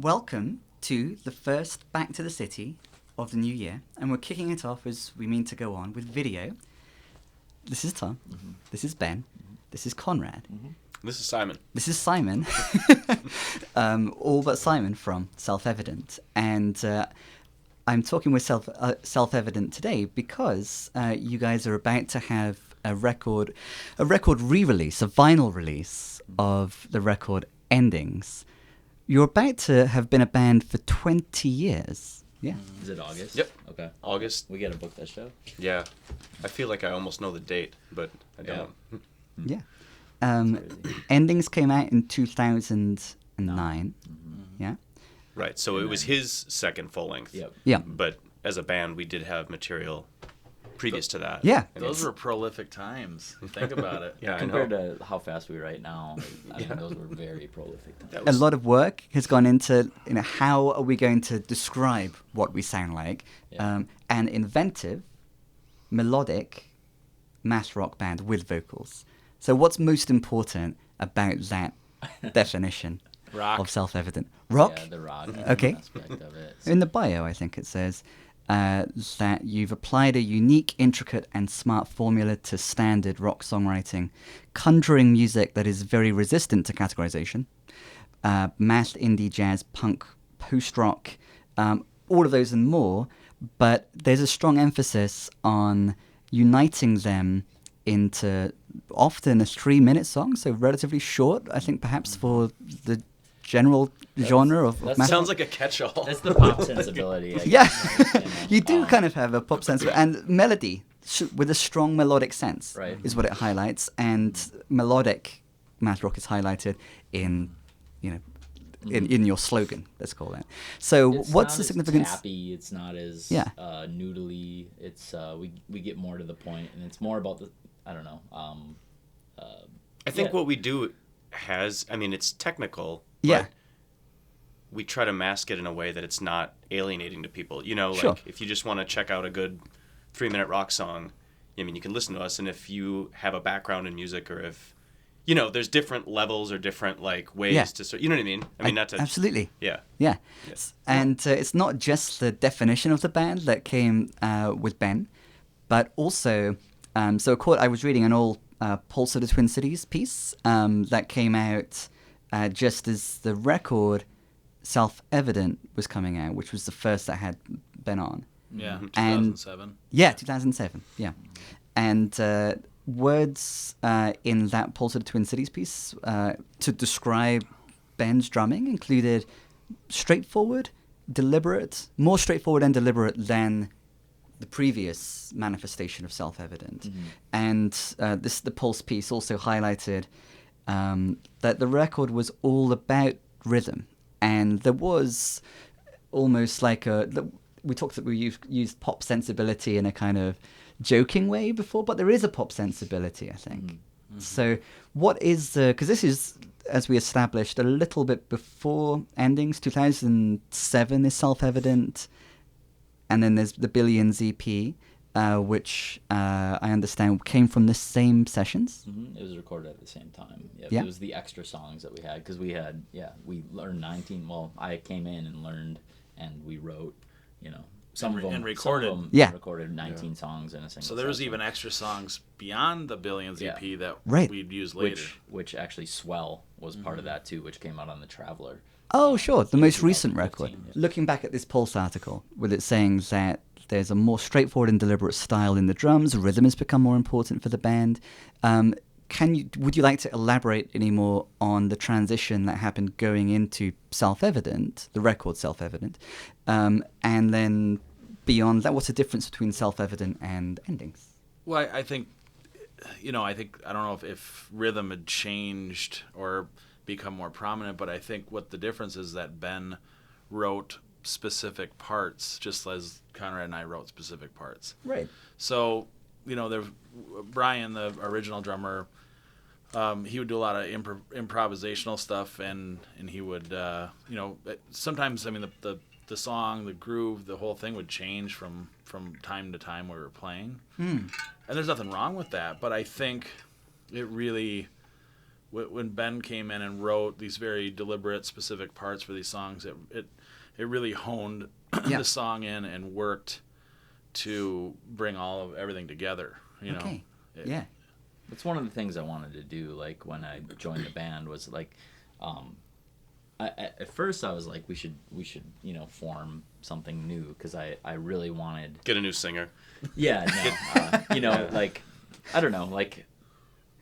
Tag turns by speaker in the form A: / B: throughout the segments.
A: welcome to the first Back to the City of the new year, and we're kicking it off as we mean to go on with video. This is Tom. Mm-hmm. This is Ben. Mm-hmm. This is Conrad.
B: Mm-hmm. This is Simon.
A: This is Simon. All but Simon from Self-Evident. And I'm talking with Self-Evident today because you guys are about to have a record re-release, a vinyl release of the record Endings. You're about to have been a band for 20 years. Yeah.
C: Is it August?
B: Yep.
C: Okay.
B: August.
C: We gotta book that show.
B: Yeah. I feel like I almost know the date, but I don't.
A: Yeah. Endings came out in 2009.
C: Mm-hmm.
A: Yeah.
B: Right. So it was his second full length.
C: Yep.
A: Yeah.
B: But as a band, we did have material previous to that.
A: Yeah.
D: Those were prolific times. Think about it.
B: Yeah,
C: Compared to how fast we write now, I mean, those were very prolific times.
A: A lot of work has gone into how are we going to describe what we sound like.
C: Yeah.
A: An inventive, melodic math rock band with vocals. So what's most important about that definition
D: Rock.
A: of Self-Evident? Rock?
C: Yeah, the rock
A: Okay.
C: aspect of it.
A: In the bio, I think it says that you've applied a unique, intricate, and smart formula to standard rock songwriting, conjuring music that is very resistant to categorization, math, indie, jazz, punk, post-rock, all of those and more, but there's a strong emphasis on uniting them into often a 3-minute song, so relatively short, I think perhaps for the general genre of math.
B: Sounds like a catch-all.
C: That's the pop sensibility. I
A: Yeah,
C: guess, you know.
A: you do kind of have a pop sense, and melody with a strong melodic sense
C: Right.
A: is what it highlights, and melodic math rock is highlighted in, in your slogan. Let's call it. So,
C: It's
A: what's
C: not
A: the
C: as
A: significance?
C: Tappy, it's not as
A: Yeah.
C: noodly. It's we get more to the point, and it's more about the I don't know.
B: I think
C: Yeah.
B: what we do it's technical,
A: Yeah.
B: but we try to mask it in a way that it's not alienating to people.
A: Sure.
B: Like if you just want to check out a good 3-minute rock song, you can listen to us, and if you have a background in music, or if, there's different levels or different ways
A: Yeah.
B: to, you know what I mean? Not to...
A: Absolutely.
B: Yeah.
A: Yeah.
B: Yes.
A: And it's not just the definition of the band that came with Ben, but also, I was reading an old Pulse of the Twin Cities piece that came out just as the record Self-Evident was coming out, which was the first that had Ben on.
D: Yeah,
A: And
D: 2007.
A: Yeah, 2007. Yeah. And words in that Pulse of the Twin Cities piece to describe Ben's drumming included straightforward, deliberate, more straightforward and deliberate than the previous manifestation of Self-Evident.
C: Mm-hmm.
A: And the Pulse piece also highlighted that the record was all about rhythm. And there was almost like we talked that we used pop sensibility in a kind of joking way before, but there is a pop sensibility, I think. Mm-hmm. So what is because this is, as we established, a little bit before Endings. 2007 is Self-Evident, and then there's the Billions EP, which I understand came from the same sessions.
C: Mm-hmm. It was recorded at the same time.
A: Yeah.
C: It was the extra songs that we had, because we learned 19. Well, I came in and learned, and we wrote, some of them.
D: And recorded.
C: Some of them
A: Yeah.
C: recorded 19 songs in a single
D: So there was
C: session.
D: even extra songs beyond the Billions
C: Yeah.
D: EP that
A: Right.
D: we'd use later.
C: Which actually Swell was part of that too, which came out on the Traveler.
A: Oh, sure, the most recent
C: 2015,
A: record.
C: yeah.
A: Looking back at this Pulse article, with it saying that there's a more straightforward and deliberate style in the drums, rhythm has become more important for the band. Would you like to elaborate any more on the transition that happened going into Self-Evident, the record Self-Evident, and then beyond that, what's the difference between Self-Evident and Endings?
D: Well, I think, I don't know if rhythm had changed or become more prominent, but I think what the difference is that Ben wrote specific parts, just as Conrad and I wrote specific parts.
A: Right.
D: So, Brian, the original drummer, he would do a lot of improvisational stuff, and he would, sometimes, the song, the groove, the whole thing would change from time to time we were playing. And there's nothing wrong with that, but I think it really when Ben came in and wrote these very deliberate, specific parts for these songs, it really honed the song in and worked to bring everything together. You know.
A: Yeah.
C: It's one of the things I wanted to do. Like when I joined the band, was like, at first I was like, we should form something new, because I really wanted
B: Get a new singer.
C: Yeah, no, like, I don't know, like,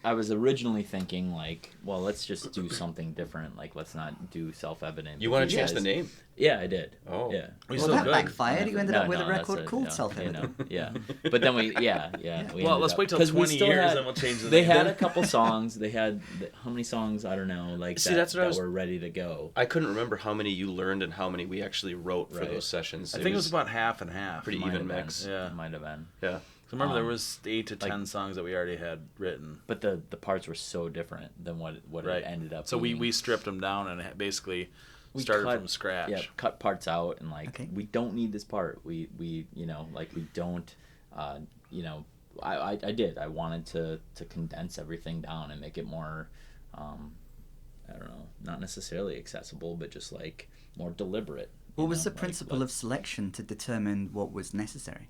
C: I was originally thinking, like, well, let's just do something different. Like, let's not do self-evident.
B: You want to change the name?
C: Yeah, I did.
B: Oh.
C: Yeah.
A: Well, that backfired. You ended up with a record called Self-Evident.
C: Yeah. But then we
D: Well, let's wait till 20 years and we'll change the name.
C: They had a couple songs. They had, how many songs? I don't know. Like, that were ready to go.
B: I couldn't remember how many you learned and how many we actually wrote for those sessions.
D: I think it was about half and half.
B: Pretty even mix.
C: Yeah. It might have been.
B: Yeah.
D: So remember, there was 8 to 10 songs that we already had written.
C: But the parts were so different than what it ended up
D: so
C: being.
D: we stripped them down and basically started from scratch.
C: Yeah, cut parts out and we don't need this part. We don't, I did. I wanted to condense everything down and make it more, I don't know, not necessarily accessible, but just like more deliberate.
A: What was the principle of selection to determine what was necessary?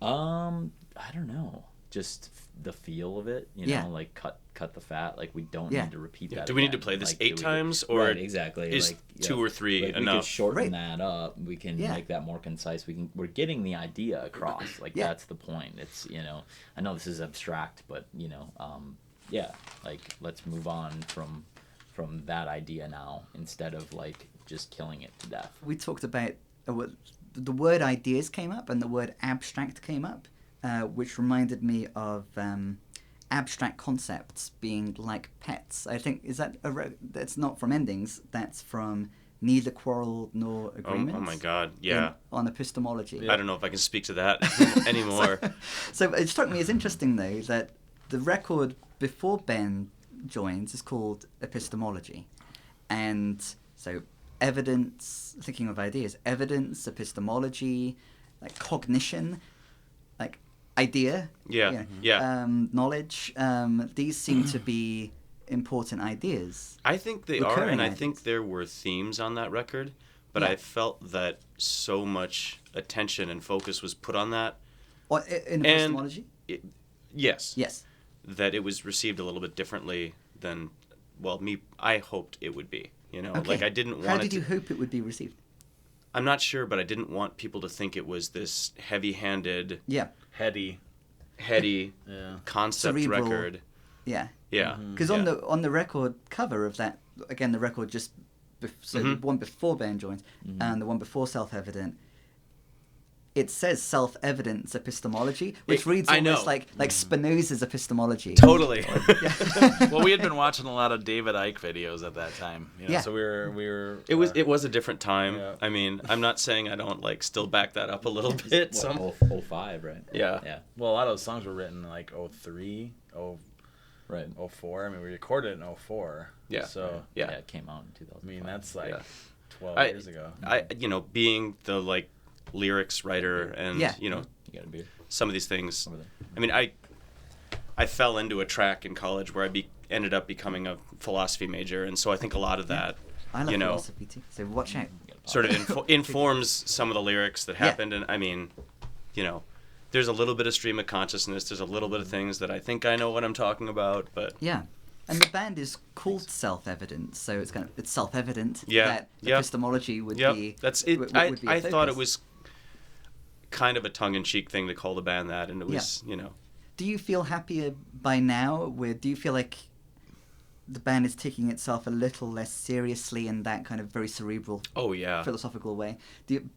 C: I don't know. Just the feel of it, like cut the fat. Like, we don't need to repeat that.
B: Do we need to play this 8 times, or
C: right, exactly?
B: Is 2 or 3 enough?
C: We could shorten that up. We can make that more concise. We're getting the idea across. Like, that's the point. It's, I know this is abstract, but like, let's move on from that idea now, instead of like just killing it to death.
A: We talked about the word ideas came up and the word abstract came up, which reminded me of abstract concepts being like pets. I think, is that that's not from Endings, that's from Neither Quarrel Nor Agreement.
B: Oh my God, yeah.
A: On epistemology.
B: I don't know if I can speak to that anymore.
A: So it struck me as interesting, though, that the record before Ben joins is called Epistemology. And so evidence, thinking of ideas, evidence, epistemology, like cognition, like idea, knowledge, these seem to be important ideas.
B: I think they are, and I think there were themes on that record, but I felt that so much attention and focus was put on that.
A: Or in epistemology?
B: Yes.
A: Yes.
B: That it was received a little bit differently than, I hoped it would be.
A: Okay.
B: Like, I didn't want
A: How did you hope it would be received?
B: I'm not sure, but I didn't want people to think it was this heavy-handed,
D: heady
B: concept
A: cerebral
B: record.
A: Yeah.
B: Yeah.
A: Because on the record cover of that, again, the record just the one before Ben joins and the one before Self-Evident, it says self-evidence epistemology, which reads almost like Spinoza's epistemology.
B: Totally.
D: Well, we had been watching a lot of David Icke videos at that time. So we were.
B: It was a different time. Yeah. I mean, I'm not saying I don't still back that up a little bit.
C: 05, right?
B: Yeah.
C: Yeah.
D: Well, a lot of those songs were written in 03, 04. I mean, we recorded it in 04.
B: Yeah.
D: So
C: yeah, it came out in 2005.
D: I mean, that's 12 years ago.
B: Being the lyrics writer and
C: you got a beer.
B: Some of these things. I mean, I fell into a track in college where I ended up becoming a philosophy major, and so I think a lot of that,
A: I love philosophy too. So watch out.
B: Sort of informs some of the lyrics that happened, and I mean, there's a little bit of stream of consciousness. There's a little bit of things that I think I know what I'm talking about, but
A: and the band is called Self-Evident, so it's self-evident that
B: Yep.
A: epistemology would be.
B: That's it.
A: Would be
B: I thought it was kind of a tongue-in-cheek thing to call the band that, and it was,
A: Do you feel happier by now? Do you feel like the band is taking itself a little less seriously in that kind of very cerebral, philosophical way?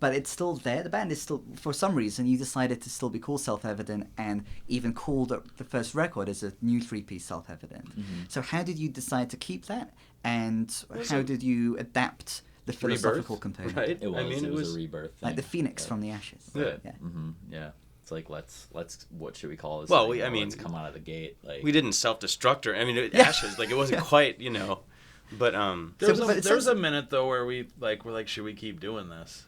A: But it's still there. The band is still, for some reason, you decided to still be called Self-Evident, and even called the first record as a new 3-piece Self-Evident. Mm-hmm. So how did you decide to keep that, and how did you adapt the philosophical component?
B: Right?
C: It was a rebirth thing.
A: Like the phoenix from the ashes.
B: Yeah.
A: Yeah.
C: Mm-hmm. Yeah. It's like, let's what should we call this?
B: Well,
C: let's come out of the gate.
B: We didn't self-destruct her. I mean, ashes. It wasn't quite, But
D: there was a minute though where we're like, should we keep doing this?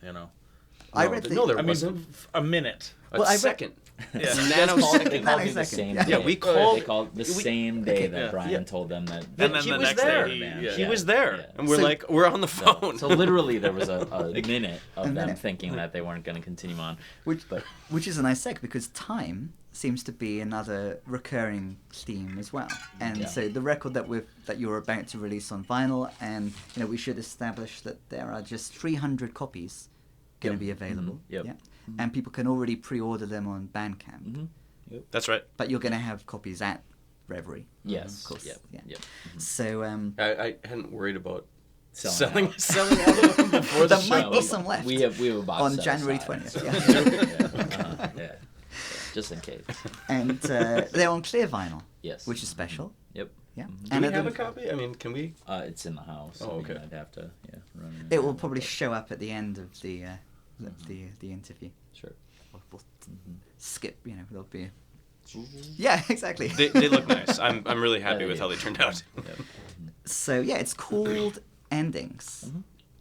A: I read the.
B: No, there
D: I mean,
B: wasn't.
D: a minute.
B: A
A: Well, I read-
B: second.
D: Yeah.
C: They called me the
A: Nanosecond.
C: same
A: Yeah.
C: day.
B: Yeah, we called-
C: They called the
B: we-
C: same day
A: okay.
C: that
D: Yeah.
C: Brian
B: Yeah.
C: told them that.
D: And then
B: he
D: the
B: was
D: next
B: there.
D: day,
C: man.
D: yeah.
B: He was there,
C: Yeah.
B: and we're
A: So-
B: like, we're on the phone.
C: So literally, there was a minute of
A: A
C: them
A: minute.
C: thinking that they weren't going to continue on.
A: Which is a nice seg because time seems to be another recurring theme as well. And
C: Yeah.
A: so the record that you're about to release on vinyl, and we should establish that there are just 300 copies going to
C: Yep.
A: be available.
C: Yep.
A: Yeah. And people can already pre-order them on Bandcamp.
C: Mhm.
B: That's right.
A: But you're going to have copies at Reverie.
C: Yes.
A: Of course.
C: Yep.
A: Yeah.
C: Yep.
A: So
B: I hadn't worried about
C: Selling out.
B: selling all of them before the
A: there might
B: show.
A: be some left.
C: We have a box
A: on
C: set
A: January
C: aside,
A: 20th.
C: so-
A: Yeah.
C: Yeah. Just in case.
A: And they're on clear vinyl,
C: Yes.
A: which is special.
C: Yep.
A: Yeah.
B: Do
A: And
B: we
A: at
B: have
A: the-
B: a copy? I mean, can we?
C: It's in the house.
B: Oh,
C: I mean,
B: okay.
C: I'd have to run
A: It will probably show up at the end of the interview.
C: Sure.
A: We'll skip. There'll be. Yeah, exactly.
B: They look nice. I'm really happy
C: Yeah,
B: with
C: they
B: how
C: do.
B: they turned out.
A: So yeah, it's called Endings,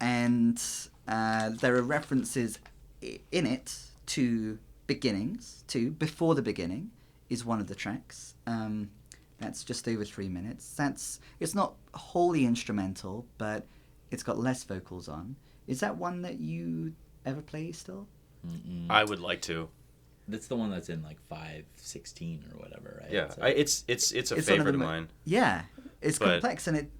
A: and there are references in it to beginnings. To Before the Beginning is one of the tracks. That's just over 3 minutes. It's not wholly instrumental, but it's got less vocals on. Is that one that you ever play still?
C: Mm-mm.
B: I would like to.
C: That's the one that's in like 5/16 or whatever, right?
B: Yeah,
C: So-
B: it's a
A: It's one of
B: favorite
A: the
B: of
A: mo-
B: mine.
A: Yeah, it's
B: But-
A: complex, and it.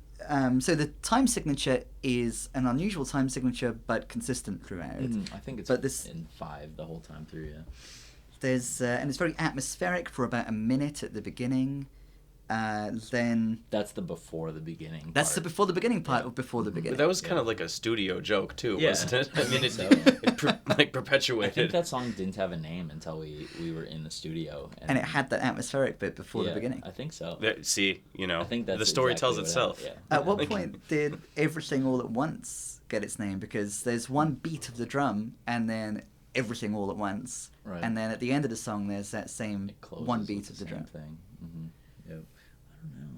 A: So the time signature is an unusual time signature, but consistent throughout.
C: I think it's
A: But this-
C: in 5 the whole time through. Yeah.
A: There's and it's very atmospheric for about a minute at the beginning. Then
C: That's the before the beginning.
A: that's the
C: part.
A: before the beginning part of Before the
B: But
A: Beginning.
B: that was kind of like a studio joke too,
C: Yeah.
B: wasn't it? I mean, it,
C: So-
B: it perpetuated.
C: I think that song didn't have a name until we were in the studio.
A: And it had that atmospheric bit before the beginning.
C: I think so.
B: See,
C: I think that's
B: the story
C: exactly
B: tells
C: what
B: itself.
C: happened, yeah.
A: At what point did Everything All at Once get its name? Because there's one beat of the drum and then Everything All at Once.
C: Right.
A: And then at the end of the song, there's that same
C: It closes
A: one
C: with
A: beat of the
C: same
A: drum.
C: thing. Yep. I don't know.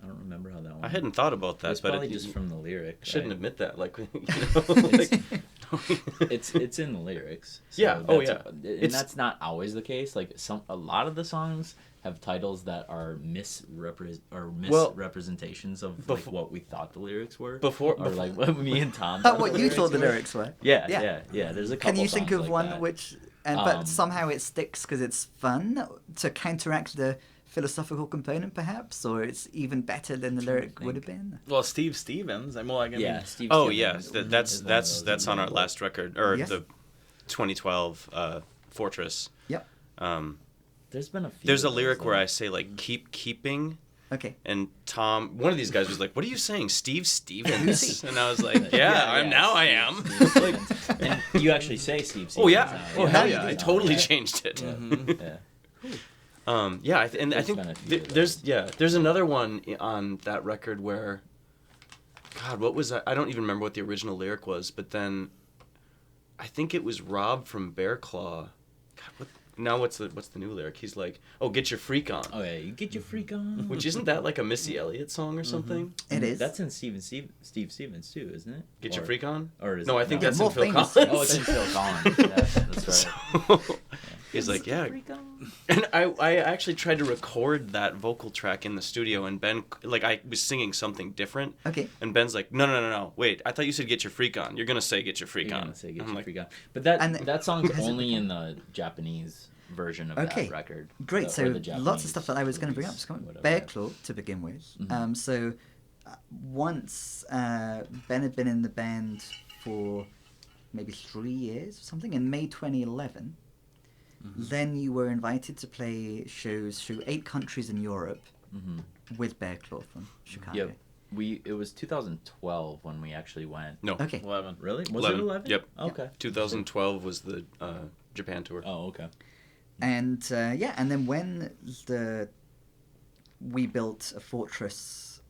C: I don't remember how that one.
B: I hadn't thought about that,
C: It's
B: but
C: probably
B: it,
C: just from the lyric.
B: shouldn't
C: right?
B: admit that. Like,
C: It's in the lyrics. So
B: Yeah, oh,
C: that's-
B: yeah.
C: And
B: It's-
C: that's not always the case. Like a lot of the songs have titles that are misrepresentations of like what we thought the lyrics were.
B: Before-
C: or like what me and Tom.
A: Oh,
C: thought
A: what
C: the
A: you thought the
C: were.
A: lyrics were?
C: Yeah.
A: Yeah.
C: There's a couple.
A: Can you think
C: songs
A: of
C: like
A: one
C: that.
A: which, but
C: Um,
A: somehow it sticks because it's fun to counteract the philosophical component, perhaps, or it's even better than the
C: trying to
A: lyric would have
C: think.
A: been?
D: Well, Steve Stevens. I mean,
C: Yeah, Steve.
B: Oh
C: Stevens
B: yeah,
C: is
B: that's
C: one of those
B: that's on our
C: examples.
B: last record or
A: Yes.
B: the 2012 Fortress.
A: Yep.
C: There's been a few.
B: There's a
C: of those,
B: lyric where
C: though.
B: I say like keeping.
A: Okay.
B: And Tom, one of these guys was like, "What are you saying, Steve Stevens?" And I was like, "Yeah, I am."
C: Steve Stevens. And you actually say Steve Stevens.
B: Oh yeah,
C: now,
B: oh hell
A: you
B: yeah!
A: do.
B: I totally
C: Yeah.
B: changed it.
C: Yeah.
B: Yeah, I think
C: There's been a few of
B: there's another one on that record where, God, what was that? I don't even remember what the original lyric was, but then, I think it was Rob from Bear Claw. God, what's the new lyric? He's like, "Oh, get your freak on,"
C: Oh yeah, you get your freak on.
B: which isn't that like a Missy Elliott song or something?
A: It is.
C: That's in Steve Stevens too, isn't it?
B: Get
C: Or-
B: your freak on.
C: Or is
B: No,
C: it-
B: I think
C: no.
B: that's
A: More
B: in Phil
A: famous.
B: Collins.
C: Oh, it's in Phil Collins. Yeah, that's right.
B: So, he's like, yeah.
C: Freak on.
B: And I actually tried to record that vocal track in the studio, and Ben, like, I was singing something different.
A: Okay.
B: And Ben's like, no, wait, I thought you said get your freak on. You're going to say get your freak
C: You're
B: on.
C: gonna say get
B: I'm
C: your
B: like,
C: freak on. But that
A: And
C: that song's
A: has it
C: only
A: become-
C: in the Japanese version of
A: Okay.
C: that record.
A: Great.
C: Or
A: So
C: the
A: lots
C: Japanese
A: of stuff that I was going to bring up.
C: release,
A: So
C: whatever.
A: Bear Claw to begin with.
C: Mhm.
A: So once Ben had been in the band for maybe 3 years or something. In May 2011, then you were invited to play shows through 8 countries in Europe
C: Mhm.
A: with Bear Claw from Chicago.
C: Yep. It was 2012 when we actually went.
B: no.
A: Okay.
D: 11.
C: Really? Was
B: 11.
C: it 11?
B: Yep.
C: Okay.
B: 2012 was the Japan tour.
C: Oh, okay.
A: And and then when we built a fortress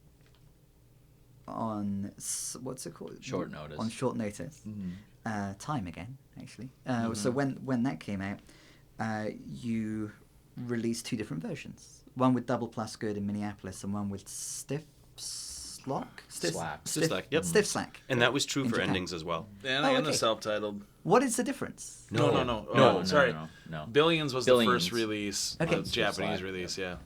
A: on what's it called?
C: Short notice.
A: On short notice.
C: Mhm.
A: Time again, actually. So when that came out, you released 2 different versions. One with Double Plus Good in Minneapolis, and one with Stiff slock?
C: Slack.
B: Stiff slack, yep.
A: Stiff slack.
B: And that was true
A: In
B: for
A: Japan.
B: endings as well.
D: And,
A: Oh,
D: and the
A: okay.
D: self-titled.
A: What is the difference?
D: No.
C: No,
D: Sorry.
C: no.
D: Billions was
C: Billions.
D: the first release,
A: Okay.
D: the Japanese
C: Slack,
D: release, yeah.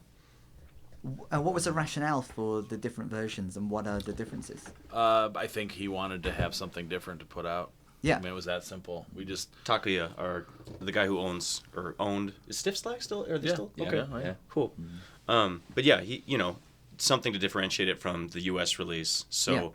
A: What was the rationale for the different versions, and what are the differences?
D: I think he wanted to have something different to put out.
A: Yeah.
D: I mean, it was that simple. We just
B: Takuya, the guy who owned, is Stiff Slack still? Are they
D: Yeah.
B: still?
C: Yeah,
B: Okay.
C: yeah.
B: Cool. But yeah, he, something to differentiate it from the U.S. release. So,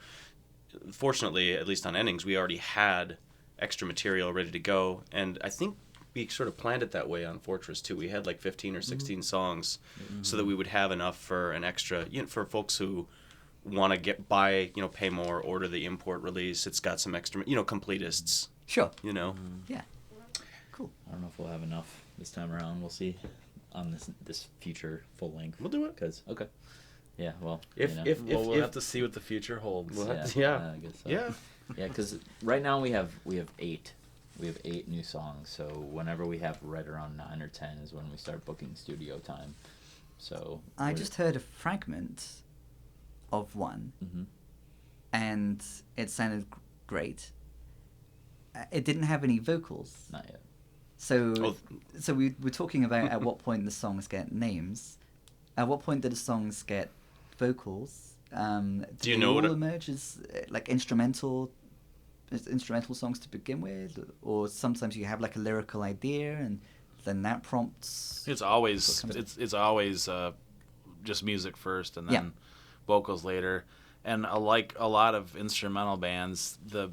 B: fortunately, at least on endings, we already had extra material ready to go, and I think we sort of planned it that way on Fortress too. We had like 15 or 16 songs, so that we would have enough for an extra, for folks who want to pay more, order the import release. It's got some extra, completists.
A: Sure.
B: Yeah.
A: Cool.
C: I don't know if we'll have enough this time around. We'll see on this future full length.
B: We'll do it.
C: Okay. Yeah. Well.
D: we'll have to see what the future holds.
B: We'll have
C: Yeah.
B: to-
C: I guess so.
B: Yeah.
C: Yeah, because right now we have 8. We have 8 new songs. So whenever we have right around 9 or 10 is when we start booking studio time. So
A: I just heard a fragment of one,
C: Mhm.
A: and it sounded great. It didn't have any vocals.
C: Not yet.
A: So we were talking about at what point the songs get names. At what point do the songs get vocals? Do
B: you
A: they
B: know what
A: all emerge as like instrumental songs to begin with, or sometimes you have like a lyrical idea and then that prompts?
D: It's always
A: What comes
D: it's always just music first and then
A: Yeah.
D: vocals later. And like a lot of instrumental bands, the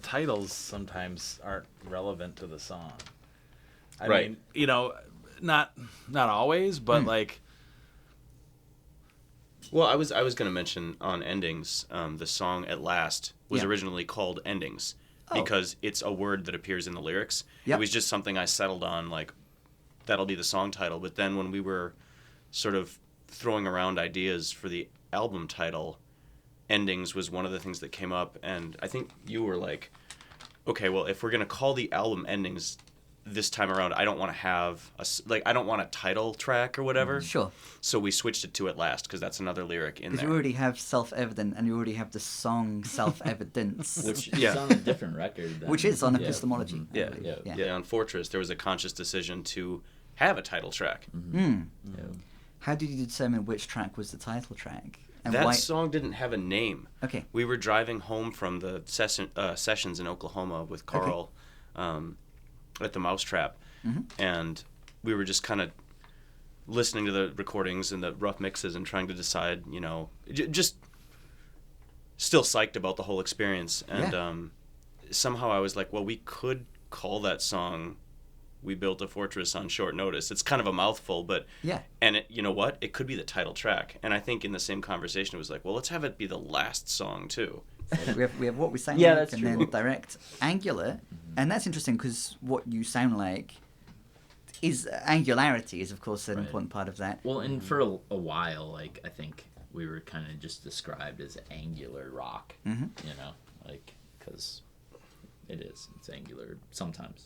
D: titles sometimes aren't relevant to the song. I
B: Right.
D: mean, not always, but like
B: Well, I was going to mention on endings, the song "At Last" was
A: Yeah.
B: originally called "Endings"
A: Oh.
B: because it's a word that appears in the lyrics.
A: Yep.
B: It was just something I settled on, like that'll be the song title. But then when we were sort of throwing around ideas for the album title, "Endings" was one of the things that came up, and I think you were like, "Okay, well, if we're going to call the album "Endings" this time around, I don't want to have I don't want a title track or whatever."
A: Sure.
B: So we switched it to "At Last" because that's another lyric in
A: Because
B: there.
A: you already have self-evident, and you already have the song self-evidence,
C: Which
B: Yeah.
C: is on a different record. Than,
A: which is on
C: yeah.
A: epistemology.
C: Mhm.
A: I
B: Yeah.
A: believe.
B: Yeah, on Fortress, there was a conscious decision to have a title track.
A: Hmm.
C: Yeah.
A: How did you determine which track was the title track? And
B: That
A: why?
B: song didn't have a name.
A: Okay.
B: We were driving home from the sessions in Oklahoma with Carl at the Mousetrap, and we were just kind of listening to the recordings and the rough mixes and trying to decide, just still psyched about the whole experience. And somehow I was like, well, we could call that song "We Built a Fortress on Short Notice." It's kind of a mouthful, but
A: Yeah.
B: and you know what? It could be the title track. And I think in the same conversation, it was like, well, let's have it be the last song too.
A: we have what we sound
C: Yeah,
A: like,
C: that's
A: and
C: true.
A: then direct, angular, and that's interesting because what you sound like is angularity is of course an
C: Right.
A: important part of that.
C: Well, and for a while, like I think we were kind of just described as angular rock. Because it's angular sometimes,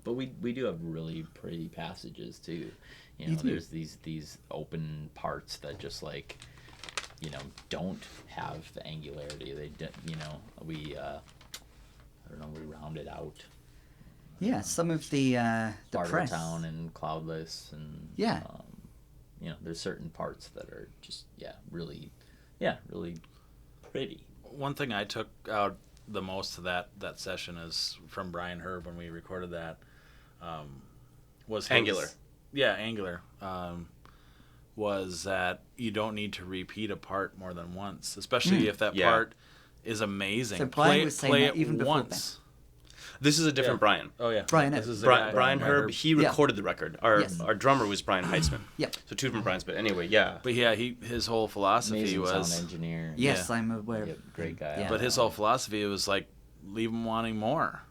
C: But we do have really pretty passages too.
A: You do.
C: There's these open parts that just like, don't have the angularity. They, we I don't know, we round it out.
A: Yeah, some of the press.
C: Bartertown and Cloudless and
A: Yeah.
C: There's certain parts that are just really pretty.
D: one thing I took out the most of that session is from Brian Herb when we recorded that, was his-
B: Angular.
D: Yeah, Angular. Was that you don't need to repeat a part more than once, especially if that
B: Yeah.
D: part is amazing.
A: So Brian was saying
D: play
A: that
D: it
A: even before
D: once.
B: This is a different
D: Yeah.
B: Brian.
D: Oh yeah,
A: Brian
D: This
A: Herb.
D: is the
B: Brian,
D: guy-
B: Brian Herb, he
A: Yeah.
B: recorded the record. Our
A: Yes.
B: our drummer was Brian Heitzman.
A: Yep.
B: So two different Brians, but anyway, yeah.
D: But yeah, his whole philosophy
C: Amazing
D: was.
C: sound engineer.
A: Yes, I'm aware.
C: Yep, great guy.
A: Yeah.
D: But his whole philosophy was like, leave him wanting more.